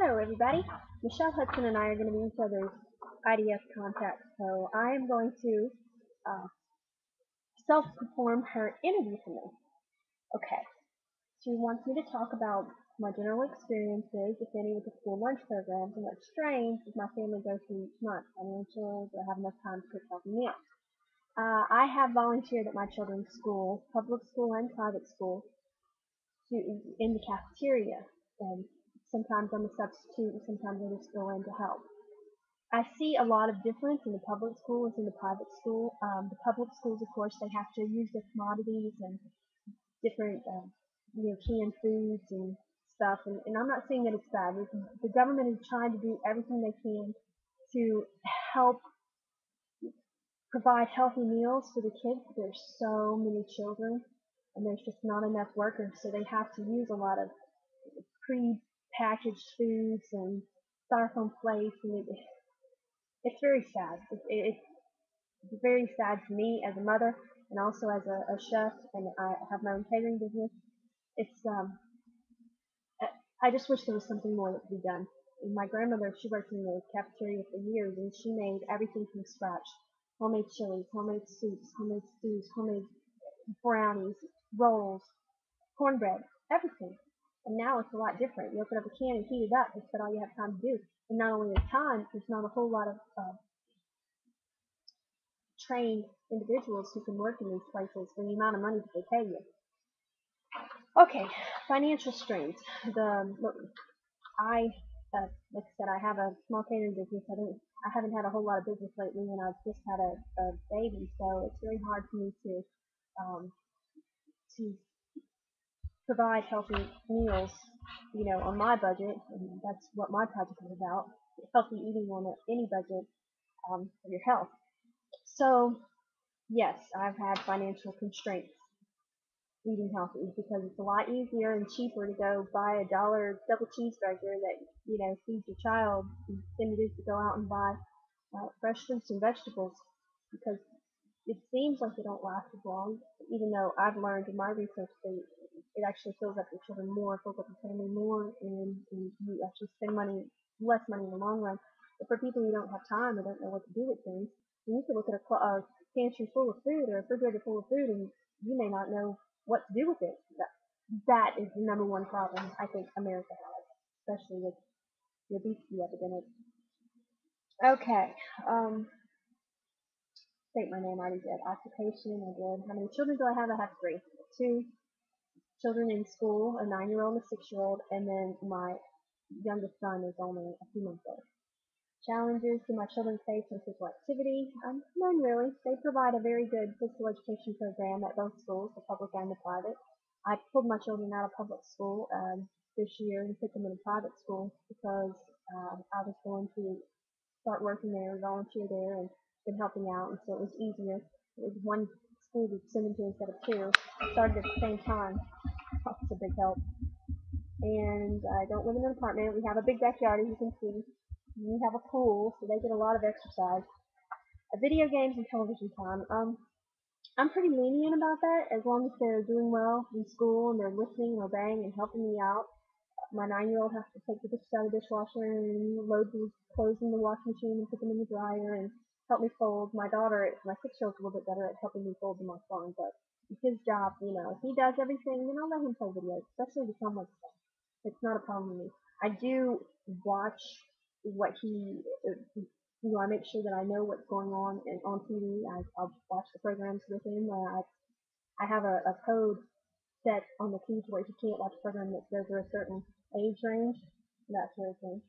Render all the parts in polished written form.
Hello, everybody. Michelle Hudson and I are going to be each other's IDF contacts, so I am going to uh, self-perform her interview for me. Okay. She wants me to talk about my general experiences, if any, with the school lunch programs and what strains does my family go through each month. Financial, do I have enough time to cook healthy meals? I have volunteered at my children's school, public school and private school, in the cafeteria, and sometimes I'm a substitute, and sometimes I just go in to help. I see a lot of difference in the public schools and the private school. The public schools, of course, they have to use their commodities and different, canned foods and stuff. And I'm not saying that it's bad. The government is trying to do everything they can to help provide healthy meals for the kids. There's so many children, and there's just not enough workers, so they have to use a lot of pre-packaged foods and styrofoam plates, and it's very sad. It's very sad to me as a mother and also as a chef, and I have my own catering business. It's I just wish there was something more that could be done. And my grandmother, she worked in the cafeteria for years, and she made everything from scratch: homemade chilies, homemade soups, homemade stews, homemade brownies, rolls, cornbread, everything. And now it's a lot different. You open up a can and heat it up. That's about all you have time to do. And not only the time, there's not a whole lot of trained individuals who can work in these places for the amount of money that they pay you. Okay, financial strains. I, like I said, I have a small catering business. I haven't had a whole lot of business lately, and I've just had a baby, so it's very hard for me um, to provide healthy meals, on my budget, and that's what my project is about. Healthy eating on any budget for your health. So yes, I've had financial constraints eating healthy because it's a lot easier and cheaper to go buy a dollar double cheeseburger that feeds your child than it is to go out and buy fresh fruits and vegetables, because it seems like they don't last as long, even though I've learned in my research that it actually fills up your children more, fills up your family more, and you actually spend less money in the long run. But for people who don't have time or don't know what to do with things, you can look at a pantry full of food or a refrigerator full of food, and you may not know what to do with it. That is the number one problem I think America has, especially with the obesity epidemic. Okay, state my name, I already did. Occupation, I did. How many children do I have? I have three. Two children in school, a 9-year-old and a 6-year-old, and then my youngest son is only a few months old. Challenges do my children face in physical activity? None really. They provide a very good physical education program at both schools, the public and the private. I pulled my children out of public school this year and put them in a private school because I was going to start working there, volunteer there, and been helping out, and so it was easier. It was one school to send them to instead of two. Started at the same time. That was a big help. And I don't live in an apartment. We have a big backyard, as you can see. We have a pool, so they get a lot of exercise. Video games and television time. I'm pretty lenient about that, as long as they're doing well in school and they're listening and obeying and helping me out. My 9-year-old has to take the dishes out of the dishwasher and load the clothes in the washing machine and put them in the dryer and help me fold. My 6-year-old's a little bit better at helping me fold them on phone, but it's his job, if he does everything, then I'll let him play videos, especially the homework stuff. It's not a problem with me. I do watch what I make sure that I know what's going on TV. I'll watch the programs with him. I have a code set on the TV where he can't watch a program that goes over a certain age range, that sort of thing.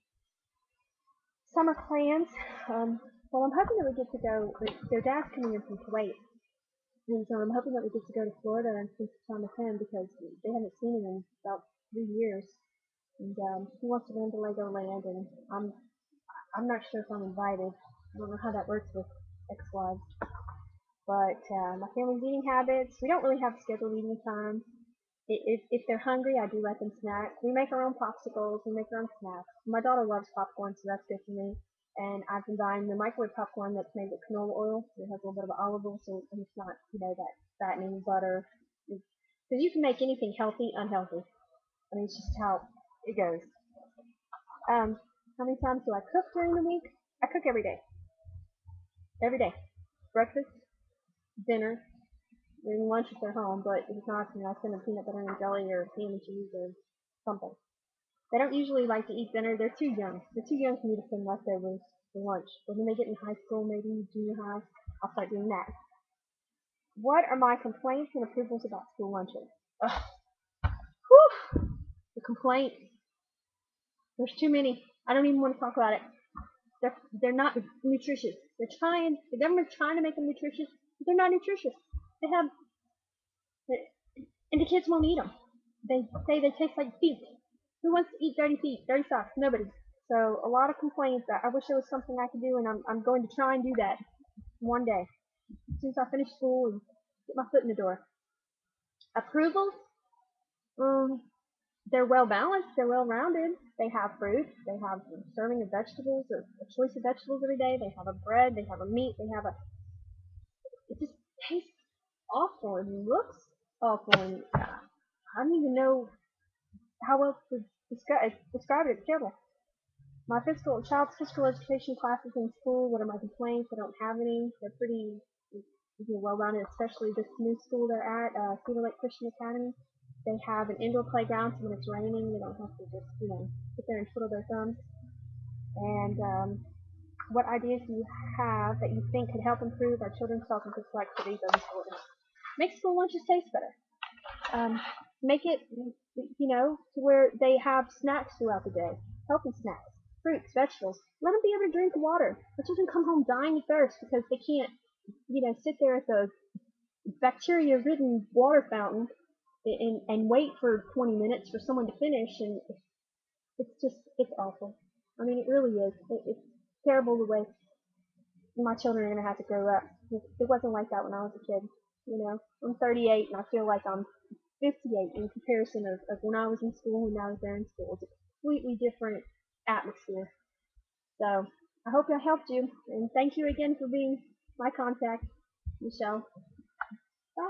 Summer plans. Well, I'm hoping that we get to go. Their dad's coming in from Kuwait, and so I'm hoping that we get to go to Florida and spend some time with him because they haven't seen him in about 3 years. And he wants to go into Legoland, and I'm not sure if I'm invited. I don't know how that works with ex-wives. But my family's eating habits, we don't really have scheduled eating time. If they're hungry, I do let them snack. We make our own popsicles. We make our own snacks. My daughter loves popcorn, so that's good for me. And I've been buying the microwave popcorn that's made with canola oil. So it has a little bit of olive oil, so it's not, that fattening butter. Because you can make anything healthy unhealthy. I mean, it's just how it goes. How many times do I cook during the week? I cook every day. Every day. Breakfast, dinner, and lunch if they're home, but if it's not, I send them peanut butter and jelly or ham and cheese or something. They don't usually like to eat dinner. They're too young. They're too young for me to send leftovers for lunch. But when they get in high school, maybe junior high, I'll start doing that. What are my complaints and approvals about school lunches? Ugh. Whew. The complaints. There's too many. I don't even want to talk about it. They're not nutritious. The government's trying to make them nutritious, but they're not nutritious. They have, and the kids won't eat them. They say they taste like feet. Who wants to eat dirty feet, dirty socks? Nobody. So a lot of complaints. I wish there was something I could do, and I'm going to try and do that one day as soon as I finish school and get my foot in the door. Approvals? Um, they're well balanced. They're well rounded. They have fruit. They have a serving of vegetables, a choice of vegetables every day. They have a bread. They have a meat. They have a. It just tastes awful and looks awful, and I don't even know how else to describe it. It's terrible. My child's physical education classes in school. What are my complaints? I don't have any. They're pretty well rounded, especially this new school they're at, Cedar Lake Christian Academy. They have an indoor playground, so when it's raining, they don't have to just sit there and twiddle their thumbs. And what ideas do you have that you think could help improve our children's health and physical activities over school? Make school lunches taste better. Make it, to where they have snacks throughout the day, healthy snacks, fruits, vegetables. Let them be able to drink water. The children come home dying of thirst because they can't, sit there at the bacteria-ridden water fountain and wait for 20 minutes for someone to finish, and it's awful. I mean, it really is. It's terrible the way my children are going to have to grow up. It wasn't like that when I was a kid. I'm 38 and I feel like I'm 58 in comparison of when I was in school and when I was there in school. It's a completely different atmosphere. So I hope I helped you, and thank you again for being my contact, Michelle.